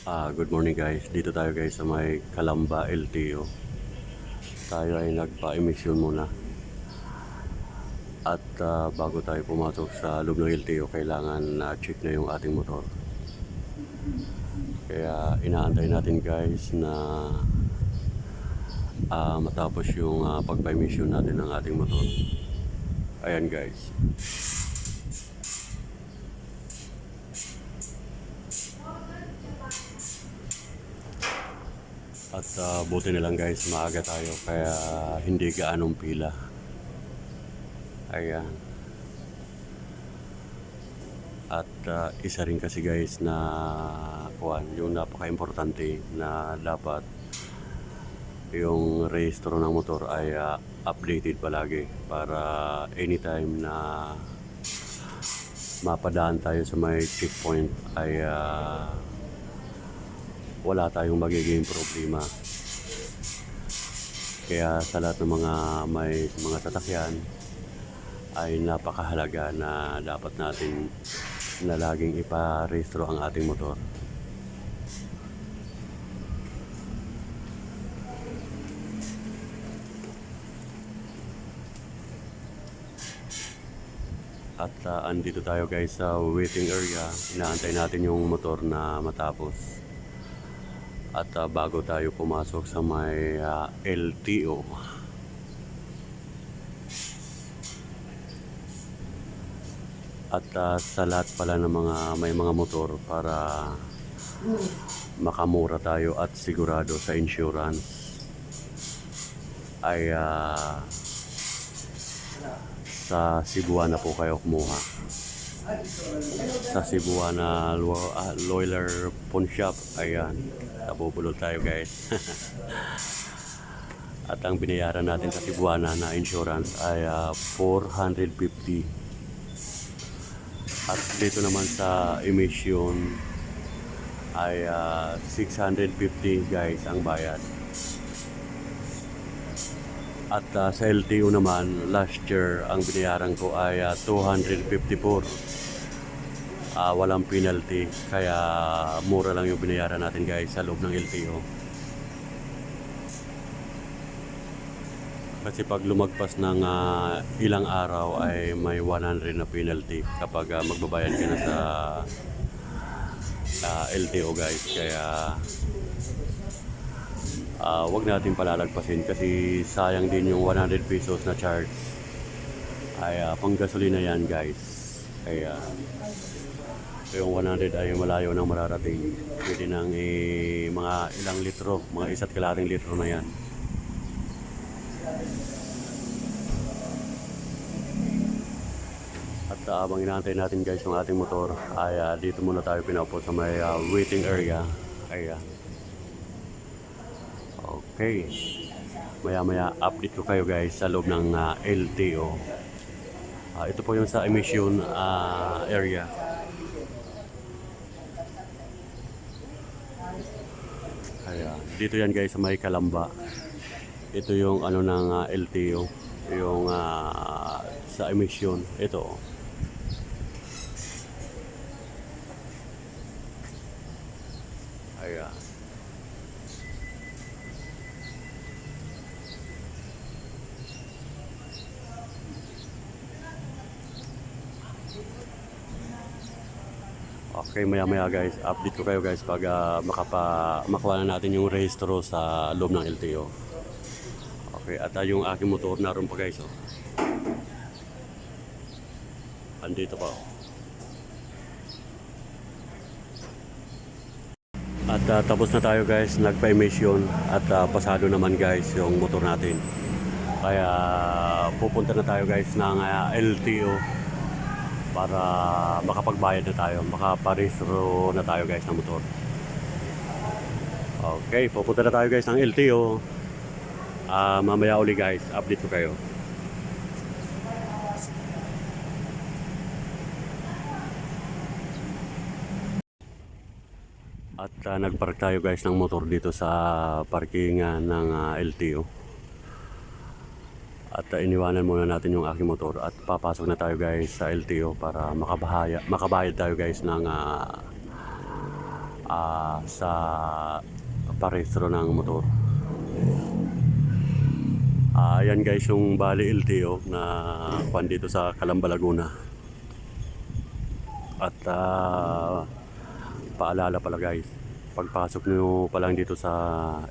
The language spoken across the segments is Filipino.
Good morning guys. Dito tayo guys sa may Calamba LTO. Tayo ay nagpa-emission muna. At bago tayo pumasok sa loob ng LTO, kailangan na check na yung ating motor. Kaya inaantay natin guys na matapos yung pagpa-emission natin ng ating motor. Ayan guys. At buti na lang guys, maaga tayo kaya hindi gaanong pila. Ayan. At isa rin kasi guys na yung napaka-importante na dapat yung rehistro ng motor ay updated palagi para anytime na mapadaan tayo sa may checkpoint ay wala tayong magiging problema. Kaya sa lahat ng mga sasakyan ay napakahalaga na dapat natin na laging iparehistro ang ating motor. At andito tayo guys sa waiting area. Inaantay natin yung motor na matapos. At bago tayo pumasok sa may LTO. At sa lahat pala ng may mga motor para makamura tayo at sigurado sa insurance ay sa Cebuana po kayo kumuha. Sa Cebuana Loiler Pawn Shop. Ayan, nabubulol tayo guys. At ang binayaran natin sa Cebuana na insurance ay 450. At dito naman sa emission ay 650 guys ang bayad. At sa LTO naman, last year ang binayaran ko ay 254. Walang penalty, kaya mura lang yung binayaran natin guys sa loob ng LTO. Kasi pag lumagpas ng ilang araw ay may 100 na penalty kapag magbabayad ka na sa LTO guys. Kaya wag natin palalagpasin kasi sayang din yung 100 pesos na charge. Ay pang gasolina yan guys. Kaya yung 100 ay malayo nang mararating. Pwede nang mga ilang litro, mga 1.5 litro na yan. At habang inaantay natin guys yung ating motor ay dito muna tayo pinaupo sa may waiting area. Ayan. Okay. Maya update ko kayo guys sa loob ng LTO. Ito po yung sa emission area. Ayan. Dito yan guys sa may Calamba. Ito yung ano ng LTO. Yung sa emission. Ito. Ayan. Okay, maya guys, update ko kayo guys pag makuha na natin yung rehistro sa loob ng LTO. Okay, at yung aking motor naroon pa guys. Andito pa. At tapos na tayo guys, nagpa-emission at pasado naman guys yung motor natin. Kaya pupunta na tayo guys ng LTO para makapagbayad na tayo, makaparehistro na tayo guys ng motor. Okay, pupunta na tayo guys ng LTO. Mamaya uli guys, update ko kayo. At nagpark tayo guys ng motor dito sa parkingan ng LTO. At iniwanan muna natin yung aking motor at papasok na tayo guys sa LTO para makabayad tayo guys ng sa parehistro ng motor. Ayan guys yung Bali LTO na kwan dito sa Calamba, Laguna. At paalala pala guys, pagpasok nyo pa lang dito sa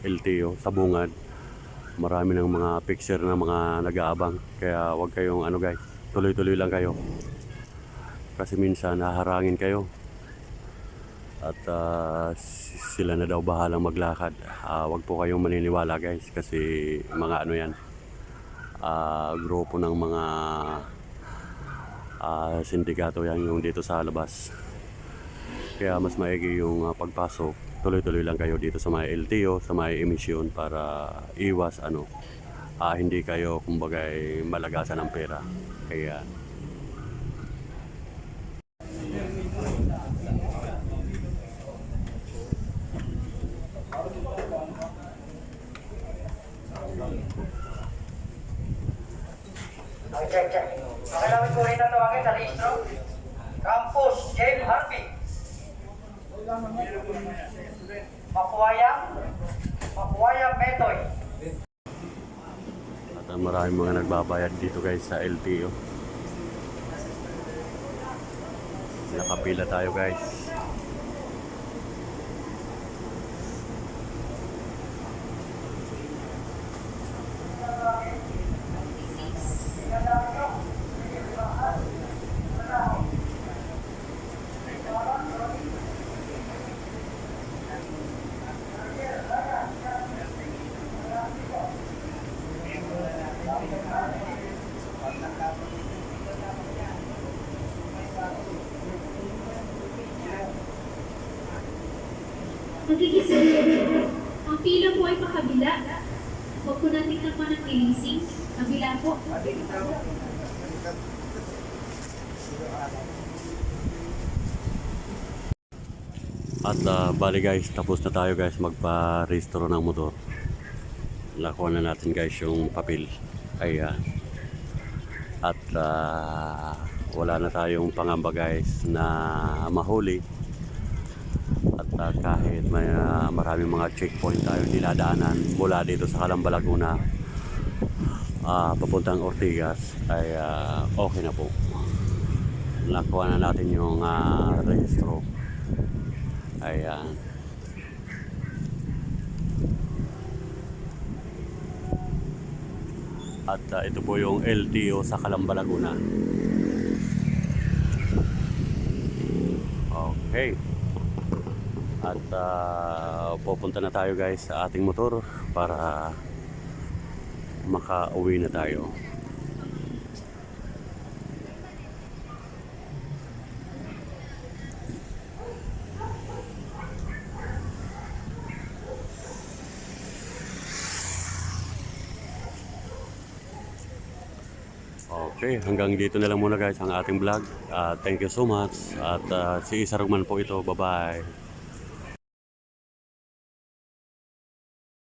LTO, sa bungad, marami ng mga picture na mga nag-aabang. Kaya wag kayong ano guys, tuloy-tuloy lang kayo. Kasi minsan naharangin kayo. At sila na daw bahalang maglakad. Wag po kayong maniniwala guys kasi mga ano yan, grupo ng mga sindikato yan yung dito sa labas. Kaya mas maigi yung pagpasok, tuloy-tuloy lang kayo dito sa may LTO, sa may emisyon para iwas ano, hindi kayo kumbaga malagasan ng pera. Kaya Check, check. Okay lang po rin na tawagin sa registro. Campus James Harvey. Mapuwayang Metoy. at maraming mga nagbabayad dito guys sa LTO. Nakapila tayo guys. Nagigising. Ang pila po ay pakabila. Huwag po natin naman ng releasing. Kabila po. At bali guys, tapos na tayo guys magpa-restore ng motor. Nakuha na natin guys yung papel. Ayan. At wala na tayong pangamba guys na mahuli. At kahit may maraming mga checkpoint tayo dinadaanan mula dito sa Calamba, Laguna, papuntang Ortigas, ay okay na po. Nakuha na natin yung rehistro. Ayan. At ito po yung LTO sa Calamba, Laguna. Okay. At pupunta na tayo guys sa ating motor para makauwi na tayo. Okay, hanggang dito na lang muna guys ang ating vlog. Thank you so much. At si Isarugman po ito. Bye-bye.